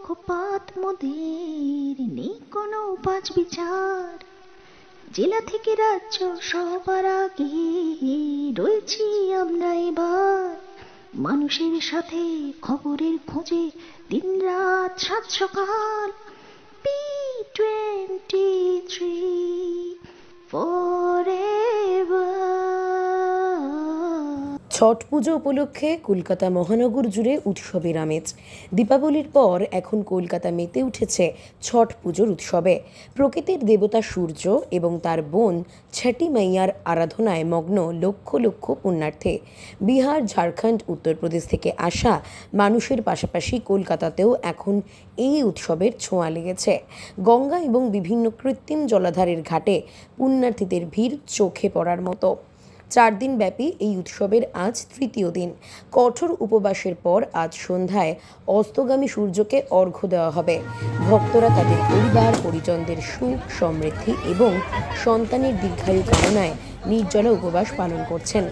পক্ষপাত মোদের নেই কোনো বাজ বিচার। জেলা থেকে রাজ্য সবার আগে রয়েছি আমরা এবার, মানুষের সাথে খবরের খোঁজে দিনরাত সাত সকাল। P23 forever। ছট পুজো উপলক্ষে কলকাতা মহানগর জুড়ে উৎসবের আমেজ। দীপাবলির পর এখন কলকাতা মেতে উঠেছে ছট পুজোর উৎসবে। প্রকৃতির দেবতা সূর্য এবং তার বোন ছটি মাইয়ার আরাধনায় মগ্ন লক্ষ লক্ষ পুণ্যার্থী। বিহার, ঝাড়খণ্ড, উত্তরপ্রদেশ থেকে আসা মানুষের পাশাপাশি কলকাতাতেও এখন এই উৎসবের ছোঁয়া লেগেছে। গঙ্গা এবং বিভিন্ন কৃত্রিম জলাধারের ঘাটে পুণ্যার্থীদের ভিড় চোখে পড়ার মতো। 4 দিন ব্যাপী এই উৎসবের আজ তৃতীয় দিন। কঠোর উপবাসের পর আজ সন্ধ্যায় অস্তগামী সূর্যকে অর্ঘ্য দেওয়া হবে। ভক্তরা তাদের পরিবার পরিজনদের সুখ সমৃদ্ধি এবং সন্তানের দীর্ঘায়ু কামনায় নির্জলা উপবাস পালন করছেন।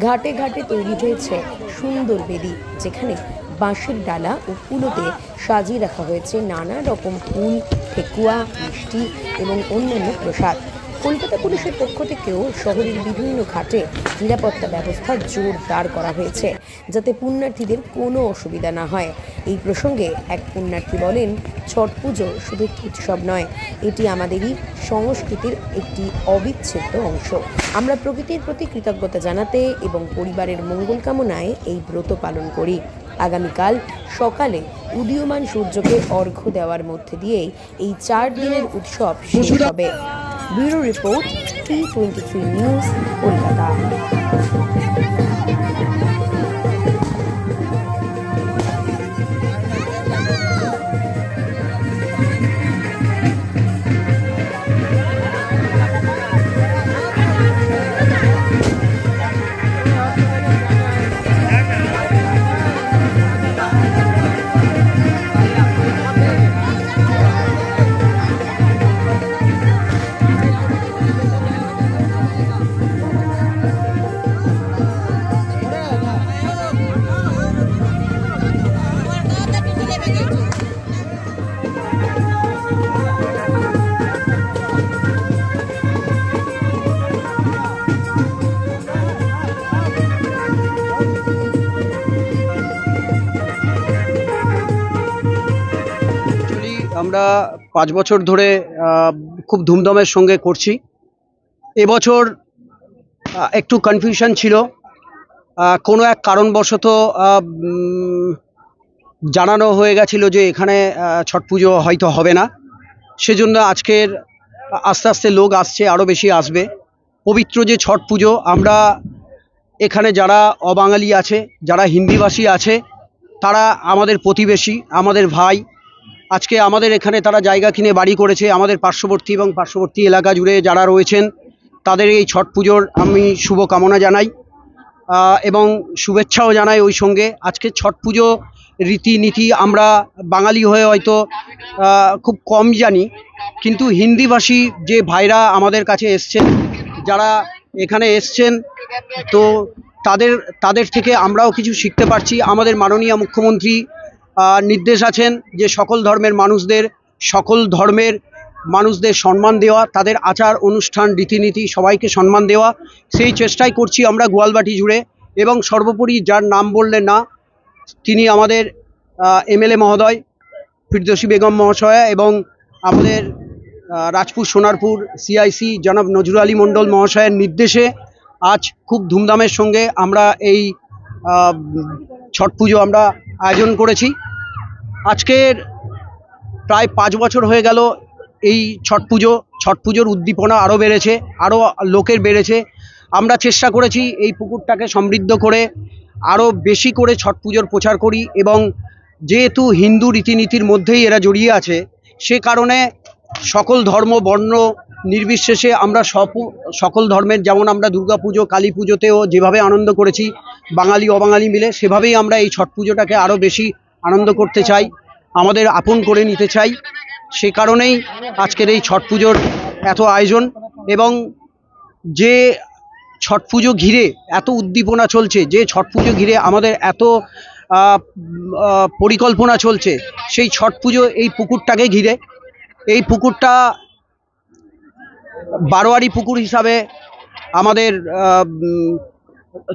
ঘাটে ঘাটে তৈরি হয়েছে সুন্দর বেদি, যেখানে বাঁশের ডালা ও কুলোতে সাজিয়ে রাখা হয়েছে নানা রকম ফুল, ঠেকুয়া, মিষ্টি এবং অন্যান্য প্রসাদ। কলকাতা পুলিশের পক্ষ থেকেও শহরের বিভিন্ন ঘাটে নিরাপত্তা ব্যবস্থা জোরদার করা হয়েছে, যাতে পুণ্যার্থীদের কোনো অসুবিধা না হয়। এই প্রসঙ্গে এক পুণ্যার্থী বলেন, ছট পুজো শুধু একটি উৎসব নয়, এটি আমাদেরই সংস্কৃতির একটি অবিচ্ছেদ্য অংশ। আমরা প্রকৃতির প্রতি কৃতজ্ঞতা জানাতে এবং পরিবারের মঙ্গল কামনায় এই ব্রত পালন করি। আগামীকাল সকালে উদীয়মান সূর্যকে অর্ঘ্য দেওয়ার মধ্যে দিয়েই এই 4 দিনের উৎসব শেষ হবে। Bureau report, P23 news, Kolkata. আমরা 5 বছর ধরে খুব ধুমধামের সঙ্গে করছি। এবছর একটু কনফিউশন ছিল, কোনো এক কারণবশত জানানো হয়ে গেছিল যে এখানে ছট পুজো হয়তো হবে না। সেজন্য আজকের আস্তে আস্তে লোক আসছে, আরও বেশি আসবে। পবিত্র যে ছট পুজো, আমরা এখানে যারা অবাঙালি আছে, যারা হিন্দিভাষী আছে, তারা আমাদের প্রতিবেশী, আমাদের ভাই। আজকে আমাদের এখানে তারা জায়গা কিনে বাড়ি করেছে। আমাদের পার্শ্ববর্তী এবং পার্শ্ববর্তী এলাকা জুড়ে যারা রয়েছেন তাদের এই ছট পুজোর আমি শুভ কামনা জানাই এবং শুভেচ্ছাও জানাই। ওই সঙ্গে আজকে ছট পুজো রীতিনীতি আমরা বাঙালি হয়ে হয়তো খুব কম জানি, কিন্তু হিন্দিভাষী যে ভাইরা আমাদের কাছে এসছেন, যারা এখানে এসছেন, তো তাদের থেকে আমরাও কিছু শিখতে পারছি। আমাদের মাননীয় মুখ্যমন্ত্রী নির্দেশ আছেন যে সকল ধর্মের মানুষদের সম্মান দেওয়া, তাদের আচার অনুষ্ঠান রীতিনীতি সবাইকে সম্মান দেওয়া। সেই চেষ্টাই করছি আমরা গোয়ালবাটি জুড়ে। এবং সর্বোপরি যার নাম বললে না, তিনি আমাদের এমএলএ মহোদয় ফিরদৌসী বেগম মহাশয়া এবং আমাদের রাজপুর সোনারপুর সিআইসি জনাব নজরুল আলী মণ্ডল মহাশয়ের নির্দেশে আজ খুব ধুমধামের সঙ্গে আমরা এই ছট পুজো আমরা আয়োজন করেছি। আজকের প্রায় 5 বছর হয়ে গেল এই ছট পুজোর উদ্দীপনা আরও বেড়েছে, আরও লোকের বেড়েছে। আমরা চেষ্টা করেছি এই পুকুরটাকে সমৃদ্ধ করে আরও বেশি করে ছট পুজোর প্রচার করি, এবং যেহেতু হিন্দু রীতিনীতির মধ্যেই এরা জড়িয়ে আছে, সে কারণে সকল ধর্ম বর্ণ নির্বিশেষে আমরা সকল ধর্মের, যেমন আমরা দুর্গা পুজো, কালী পুজোতেও যেভাবে আনন্দ করেছি বাঙালি অবাঙালি মিলে, সেভাবেই আমরা এই ছট পুজোটাকে আরও বেশি আনন্দ করতে চাই, আমাদের আপন করে নিতে চাই। সে কারণেই আজকের এই ছট পুজোর এত আয়োজন। এবং যে ছট পুজো ঘিরে এত উদ্দীপনা চলছে, যে ছট পুজো ঘিরে আমাদের এত পরিকল্পনা চলছে সেই ছট পুজো এই পুকুরটাকে ঘিরে। এই পুকুরটা বারোয়ারি পুকুর হিসাবে আমাদের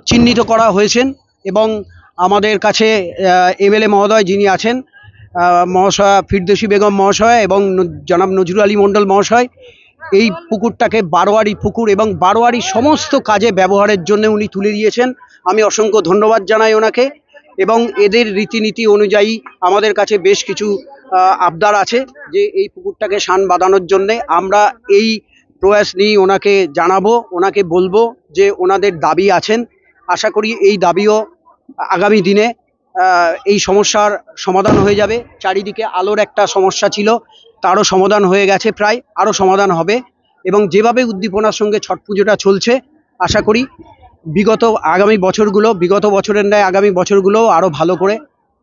চিহ্নিত করা হয়েছেন এবং আমাদের কাছে এমএলএ মহোদয় যিনি আছেন মহাশয়া ফিরদৌসী বেগম মহাশয় এবং জনাব নজরুল আলী মণ্ডল মহাশয় এই পুকুরটাকে বারোয়ারি পুকুর এবং বারোয়ারি সমস্ত কাজে ব্যবহারের জন্য উনি তুলে দিয়েছেন। আমি অসংখ্য ধন্যবাদ জানাই ওনাকে। এবং এদের রীতিনীতি অনুযায়ী আমাদের কাছে বেশ কিছু আবদার আছে যে এই পুকুরটাকে শান বাঁধানোর জন্যে আমরা এই প্রয়াস নিয়ে ওনাকে জানাবো, ওনাকে বলবো যে ওনাদের দাবি আছেন। আশা করি এই দাবিও আগামী দিনে এই সমস্যার সমাধান হয়ে যাবে। চারিদিকে আলোর একটা সমস্যা ছিল, তারও সমাধান হয়ে গেছে, প্রায় আরও সমাধান হবে। এবং যেভাবে উদ্দীপনার সঙ্গে ছট পুজোটা চলছে আশা করি বিগত বছরের ন্যায় আগামী বছরগুলো আরও ভালো করে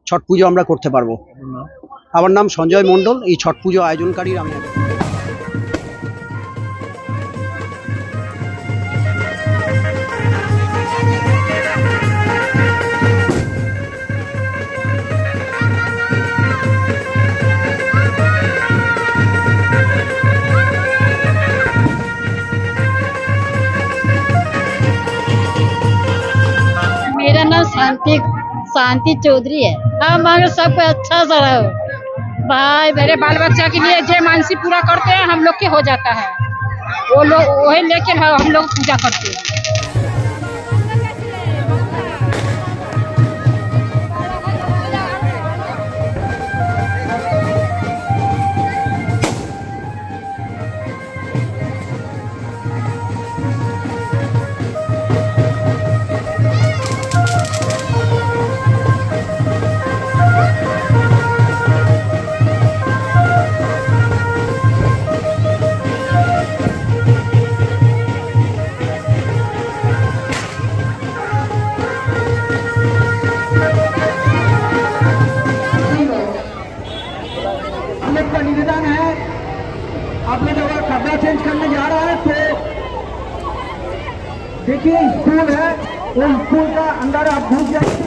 ছট পুজো আমরা করতে পারবো। আমার নাম সঞ্জয় মণ্ডল, এই ছট পুজো আয়োজনকারীর আমি। मेरा नाम शांति चौधरी है। हम अगर सब अच्छा सा रहो भाई, मेरे बाल बच्चा के लिए जय मानसी पूरा करते हैं, हम लोग के हो जाता है। वो लोग वही लेके हम लोग पूजा करते हैं। का निवेदन है, आप लोग अगर कपड़ा चेंज करने जा रहा है तो देखिए स्कूल है, वो स्कूल का अंदर आप घुस जाइए।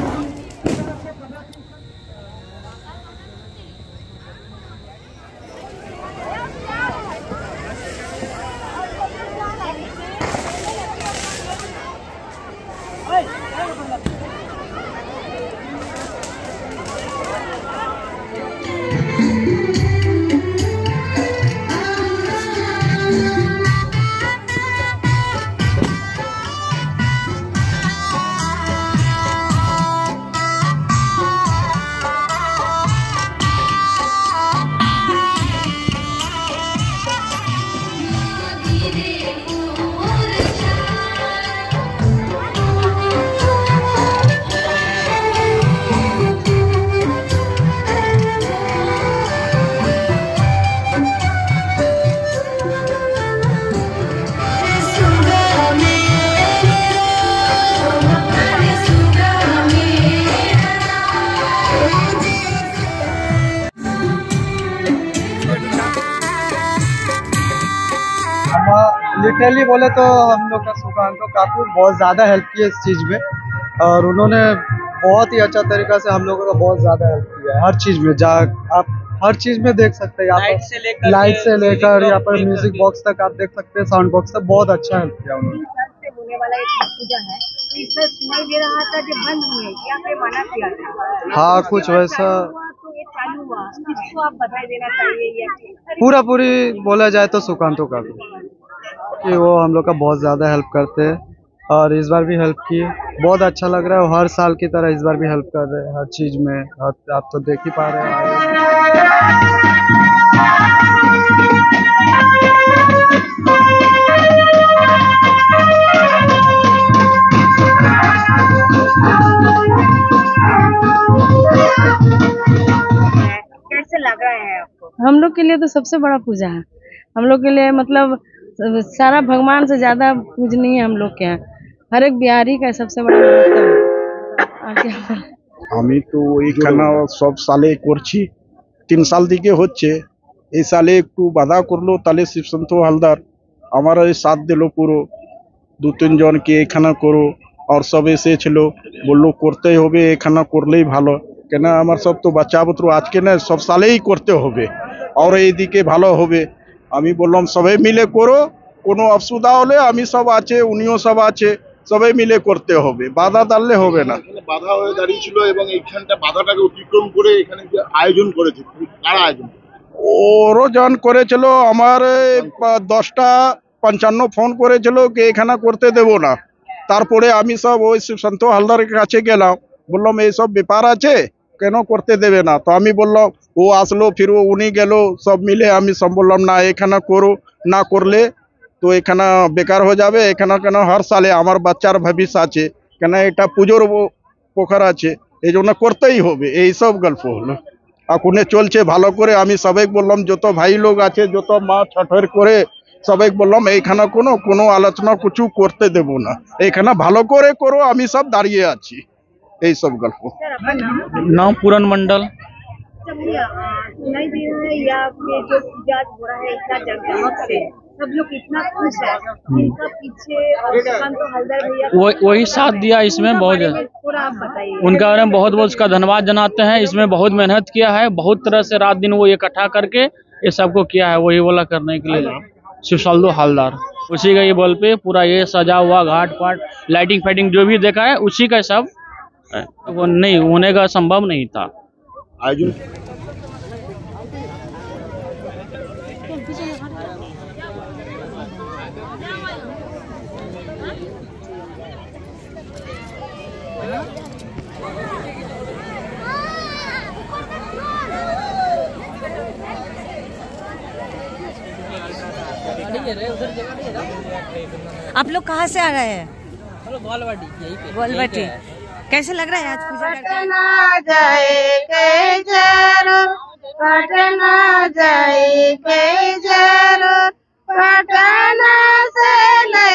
लिटरली बोले तो हम लोग का सुकांतो काकू बहुत ज़्यादा हेल्प की है इस चीज़ में, और उन्होंने बहुत ही अच्छा तरीका से हम लोगों का बहुत ज़्यादा हेल्प किया है हर चीज़ में। आप हर चीज़ में देख सकते हैं, यहाँ पर लाइट से लेकर यहाँ पर म्यूजिक बॉक्स तक आप देख सकते हैं, साउंड बॉक्स तक बहुत अच्छा हेल्प किया उन्होंने। होने वाला एक पूजा है, तो इसमें सुनाई दे रहा था कि बंद हुए या फिर मना किया था। हाँ कुछ वैसा तो ये चालू हुआ, इसको आप बधाई देना चाहिए या पूरी बोला जाए तो सुकांतो काकू कि वो हम लोग का बहुत ज़्यादा हेल्प करते हैं, और इस बार भी हेल्प किए, बहुत अच्छा लग रहा है। हर साल की तरह इस बार भी हेल्प कर रहे हैं हर चीज़ में, आप तो देख ही पा रहे हैं। कैसे लग रहा है आपको? हम लोग के लिए तो सबसे बड़ा पूजा है, हम लोग के लिए मतलब सारा भगवान से ज्यादा पूजनीय है हम लोग के यहाँ। हर एक बिहारी का सबसे बड़ा महत्व है। আমি তো এইখানে সব সালে করছি, 3 সাল থেকে হচ্ছে। এই সালে একটু বাধা করলো, তাহলে শিবসন্ত হালদার আমার এই সাথ দিল পুরো 2-3 জনকে এখানে করো, और सब এসেছিল, বললো করতেই হবে, এখানে করলেই ভালো, কেন আমার সব তো বাচ্চা বুতরু আজকে না সব সালেই করতে হবে, আর এইদিকে ভালো হবে। আমি বললাম সবাই মিলে করো, কোনো অসুবিধা হলে আমি সব আছে, উনিও সব আছে, সবাই মিলে করতে হবে, বাধা দাঁড়লে হবে না। এখানে বাধা হয়ে দাঁড়িয়েছিল এবং এইখানটা বাধাটাকে অতিক্রম করে এখানে যে আয়োজন করেছে, কারা আয়োজন? ওরও জন করেছিল, আমার 10:55 ফোন করেছিল কি এখানে করতে দেব না। তারপরে আমি সব ওই সন্ত হালদারের কাছে গেলাম, বললাম এইসব ব্যাপার আছে, কেন করতে দেবে না? তো আমি বললাম, ও আসলো, ফির উনি গেল, সব মিলে আমি সব বললাম না এখানে করো, না করলে তো এখানে বেকার হয়ে যাবে, এখানে কেন হর সালে আমার বাচ্চার ভবিষ্য আছে, কেন এটা পুজোর পোখর আছে, এই জন্য করতেই হবে, এইসব গল্প হলো। এখনে চলছে ভালো করে। আমি সবাই বললাম, যত ভাই লোক আছে, যত মা ছঠের করে সবাই বললাম এইখানে কোনো আলোচনা কিছু করতে দেব না, এইখানে ভালো করে করো, আমি সব দাঁড়িয়ে আছি, এই সব গল্প। नाम पूरन मंडल। सुनाई दे रहा है या आपके जो पूजा हो रहा है इतना जगमग से सब लोग इतना खुश है, इनका पीछे और दुकान तो हलदर भैया वही साथ दिया इसमें बहुत, पूरा आप बताइए। उनके बारे में बहुत बहुत उसका धन्यवाद जनाते हैं। इसमें बहुत मेहनत किया है, बहुत तरह से रात दिन वो इकट्ठा करके ये सबको किया है, वही वाला करने के लिए। शिवसाल्दो हालदार, उसी का ये बल पे पूरा ये सजा हुआ घाट पाट लाइटिंग फाइटिंग जो भी देखा है उसी का सब है। वो नहीं होने का संभव नहीं था आयोजन। आप लोग कहाँ से आ रहे हैं? ग्वालवाटी। कैसे लग रहा है आज पूजा करके? पटना जाए के जरूर, पटना जाए के जरूर, पटना से ले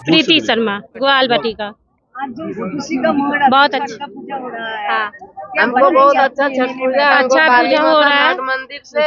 प्रीति शर्मा, ग्वालवाटी का। आज जो खुशी का माहौल है, बहुत छठ अच्छा। का पूजा हो रहा है। हाँ, हमको बहुत अच्छा छठ पूजा, अच्छा पूजा हो रहा है। मंदिर से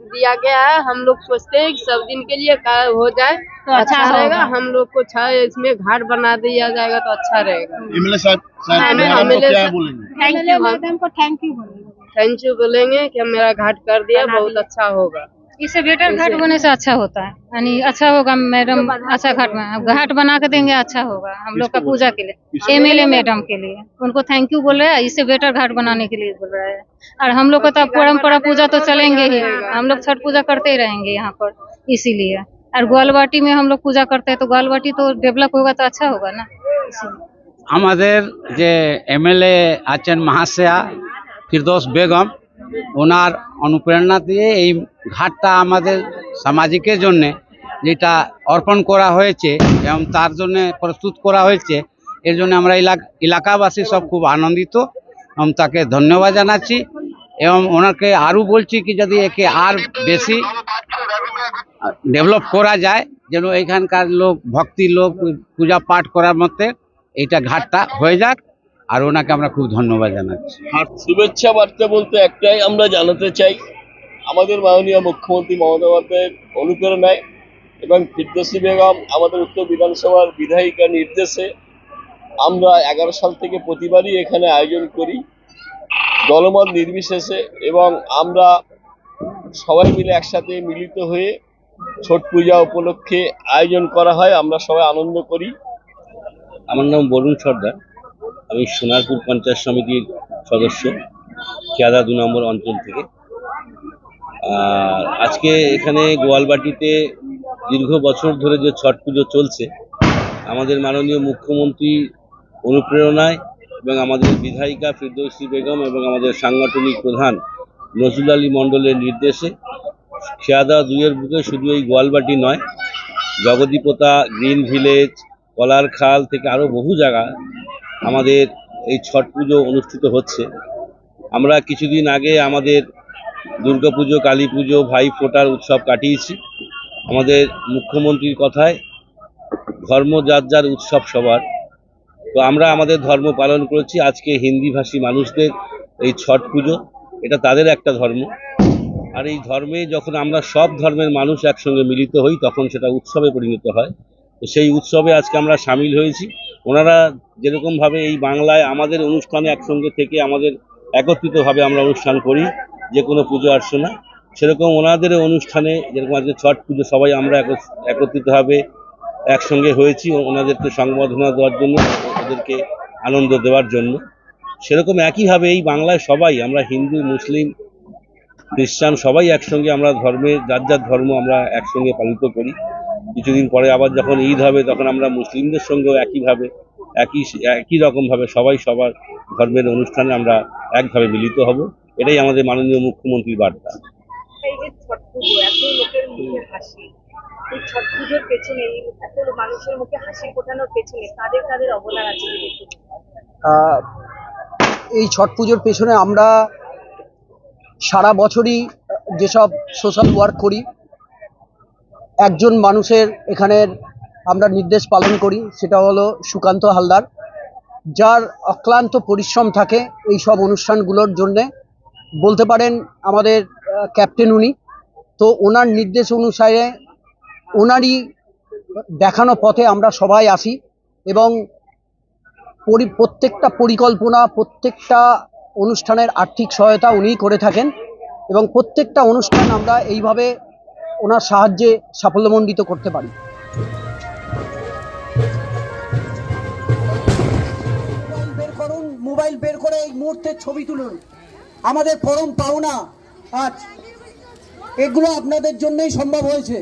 दिया गया है। हम लोग सोचते हैं कि सब दिन के लिए हो जाए तो अच्छा रहेगा। हम लोग को इसमें घाट बना दिया जाएगा तो अच्छा रहेगा। एमएलए साहब क्या बोलेंगे? थैंक यू मैडम को थैंक यू बोलेंगे। थैंक यू बोलेंगे कि मेरा घाट कर दिया, बहुत अच्छा होगा। इससे बेटर घाट होने से अच्छा होता है, यानी अच्छा होगा मैडम, अच्छा घाट बना के देंगे, अच्छा होगा हम लोग का पूजा के लिए। एमएलए मैडम के लिए उनको थैंक यू बोल रहे हैं, इससे बेटर घाट बनाने के लिए बोल रहे हैं। और हम लोग को तो परम्परा पूजा तो चलेंगे ही, हम लोग छठ पूजा करते ही रहेंगे यहाँ पर, इसीलिए। और ग्वालवाटी में हम लोग पूजा करते हैं तो ग्वालवाटी तो डेवलप होगा तो अच्छा होगा ना, इसीलिए। আমাদের যে এমএলএ আছেন মহাশয়া ফিরদৌস বেগম, ওনার অনুপ্রেরণা দিয়ে এই ঘাটটা আমাদের সামাজিকের জন্য যেটা অর্পণ করা হয়েছে এবং তার জন্য প্রস্তুত করা হয়েছে, এর জন্য আমরা এলাকাবাসী সব খুব আনন্দিত এবং তাকে ধন্যবাদ জানাচ্ছি। এবং ওনাকে আরও বলছি কি যদি একে আর বেশি ডেভেলপ করা যায়, যেন এখানকার লোক ভক্তি লোক পূজা পাঠ করার মধ্যে এইটা ঘাটটা হয়ে যাক, আর ওনাকে আমরা খুব ধন্যবাদ জানাচ্ছি। আর শুভেচ্ছা বার্তা বলতে একটাই আমরা জানাতে চাই, আমাদের মাননীয় মুখ্যমন্ত্রী মমতা বন্দ্যোপাধ্যায়ের অনুপ্রেরণায় এবং ফিরদৌসী বেগম আমাদের উত্তর বিধানসভার বিধায়িকার নির্দেশে আমরা 11 সাল থেকে প্রতিবারই এখানে আয়োজন করি, দলমত নির্বিশেষে, এবং আমরা সবাই মিলে একসাথে মিলিত হয়ে ছট পূজা উপলক্ষে আয়োজন করা হয়, আমরা সবাই আনন্দ করি। আমার নাম বরুণ সর্দার, আমি সোনারপুর পঞ্চায়েত সমিতির সদস্য, খেয়াদা 2 নম্বর অঞ্চল থেকে। আর আজকে এখানে গোয়ালবাটিতে দীর্ঘ বছর ধরে যে ছট পুজো চলছে, আমাদের মাননীয় মুখ্যমন্ত্রী অনুপ্রেরণায় এবং আমাদের বিধায়িকা ফিরদৌসী বেগম এবং আমাদের সাংগঠনিক প্রধান নজরুল আলী মণ্ডলের নির্দেশে খেয়াদা 2-এর বুকে শুধু এই গোয়ালবাটি নয়, জগদীপোতা, গ্রিন ভিলেজ, কলার খাল থেকে আরও বহু জায়গা আমাদের এই ছট পুজো অনুষ্ঠিত হচ্ছে। আমরা কিছুদিন আগে আমাদের দুর্গাপুজো, কালী পুজো, ভাই ফোঁটার উৎসব কাটিয়েছি। আমাদের মুখ্যমন্ত্রীর কথায় ধর্ম যার যার উৎসব সবার, তো আমরা আমাদের ধর্ম পালন করেছি। আজকে হিন্দিভাষী মানুষদের এই ছট পুজো, এটা তাদের একটা ধর্ম, আর এই ধর্মে যখন আমরা সব ধর্মের মানুষ একসঙ্গে মিলিত হই তখন সেটা উৎসবে পরিণত হয়। তো সেই উৎসবে আজকে আমরা সামিল হয়েছি। ওনারা যেরকমভাবে এই বাংলায় আমাদের অনুষ্ঠানে একসঙ্গে থেকে আমাদের একত্রিতভাবে আমরা অনুষ্ঠান করি যে কোনো পুজো অর্চনা, সেরকম ওনাদের অনুষ্ঠানে যেরকম আজকে ছট পুজো সবাই আমরা একত্রিতভাবে একসঙ্গে হয়েছি ওনাদেরকে সংবর্ধনা দেওয়ার জন্য, ওদেরকে আনন্দ দেওয়ার জন্য। সেরকম একইভাবে এই বাংলায় সবাই আমরা হিন্দু, মুসলিম, খ্রিস্টান সবাই একসঙ্গে আমরা ধর্মের যার যার ধর্ম আমরা একসঙ্গে পালিত করি। কিছুদিন পরে আবার যখন ঈদ হবে তখন আমরা মুসলিমদের সঙ্গেও একইভাবে একই রকমভাবে সবাই সবার ধর্মের অনুষ্ঠানে আমরা একভাবে মিলিত হব। এটাই আমাদের মাননীয় মুখ্যমন্ত্রীর বার্তা। এই যে ছট পুজো, এত লোকের মুখে হাসি, এই ছট পুজোর পেছনে এত মানুষের মুখে হাসি ফোটানোর পেছনে কাদের অবদান আছে? এই ছট পুজোর পেছনে আমরা সারা বছরই যেসব সোশ্যাল ওয়ার্ক করি, একজন মানুষের এখানের আমরা নির্দেশ পালন করি, সেটা হলো সুকান্ত হালদার, যার অক্লান্ত পরিশ্রম থাকে এই সব অনুষ্ঠানগুলোর জন্যে। বলতে পারেন আমাদের ক্যাপ্টেন উনি। তো ওনার নির্দেশ অনুসারে ওনারই দেখানো পথে আমরা সবাই আসি এবং প্রত্যেকটা পরিকল্পনা, প্রত্যেকটা অনুষ্ঠানের আর্থিক সহায়তা উনিই করে থাকেন এবং প্রত্যেকটা অনুষ্ঠান আমরা এইভাবে ওনার সাহায্যে সাফল্যমণ্ডিত করতে পারি। মোবাইল বের করে এই মুহূর্তে ছবি তুলুন, আমাদের পরম পাওনা আজ এগুলো আপনাদের জন্যই সম্ভব হয়েছে।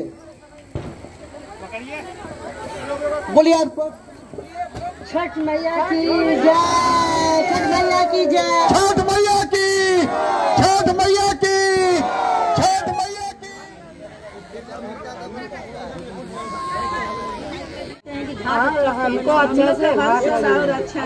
বলি আর छठ मैया की जय, छठ मैया की जय, छठ मैया की, छठ मैया की, छठ मैया की। हमको अच्छा से और अच्छा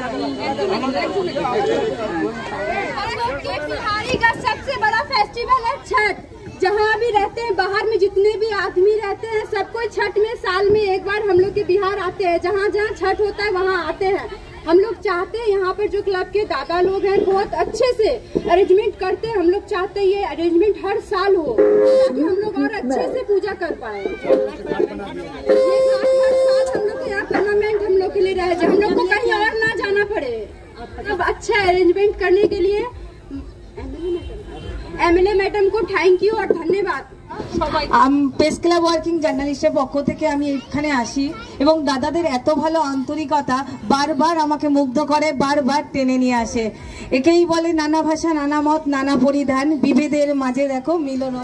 बिहारी का सबसे बड़ा फेस्टिवल है छठ। जहाँ भी रहते हैं, बाहर में जितने भी आदमी रहते हैं, सब कोई छठ में साल में एक बार हम लोग के बिहार आते हैं। जहाँ जहाँ छठ होता है वहाँ आते हैं। हम लोग चाहते हैं यहाँ पर जो क्लब के दादा लोग हैं बहुत अच्छे से अरेंजमेंट करते हैं। हम लोग चाहते हैं ये अरेंजमेंट हर साल हो ताकि हम लोग और अच्छे से पूजा कर पाए। हर साल हम लोग को यहाँ टूर्नामेंट हम लोग के लिए रह जाए, हम लोग को कहीं और ना जाना पड़े। अब अच्छा अरेंजमेंट करने के लिए এমএলএ ম্যাডাম को থ্যাংক ইউ আর ধন্যবাদ। প্রেস ক্লাব ওয়ার্কিং জার্নালিস্টের পক্ষ থেকে আমি এখানে আসি এবং দাদাদের এত ভালো আন্তরিকতা বারবার আমাকে মুগ্ধ করে, বারবার টেনে নিয়ে আসে। একেই বলে নানা ভাষা, নানা মত, নানা পরিধান, বিভেদের মাঝে দেখো মিলন।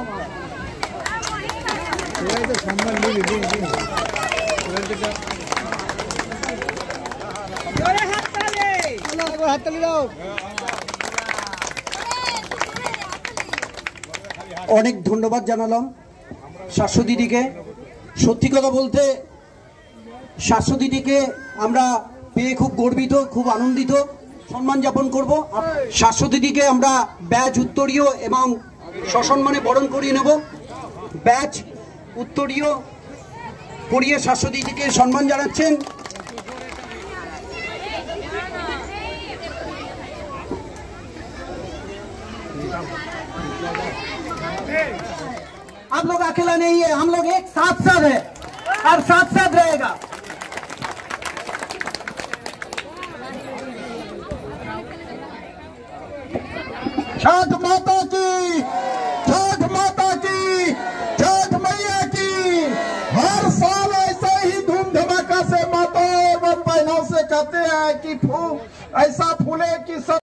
অনেক ধন্যবাদ জানালাম শাশ্বতীদিকে। সত্যি কথা বলতে শাশ্বতীদিকে আমরা পেয়ে খুব গর্বিত, খুব আনন্দিত, সম্মান যাপন করব। শাশ্বতীদিকে আমরা ব্যাজ, উত্তরীয় এবং সসম্মানে বরণ করিয়ে নেব। ব্যাজ, উত্তরীয় পরিয়ে শাশ্বতীদিকে সম্মান জানাচ্ছেন आप लोग अकेला नहीं है, हम लोग एक साथ साथ है और साथ साथ रहेगा। छठ माता की, छठ माता की, छठ मैया की। हर साल ऐसे ही धूम धमाका से माता और बहनों से कहते हैं कि ऐसा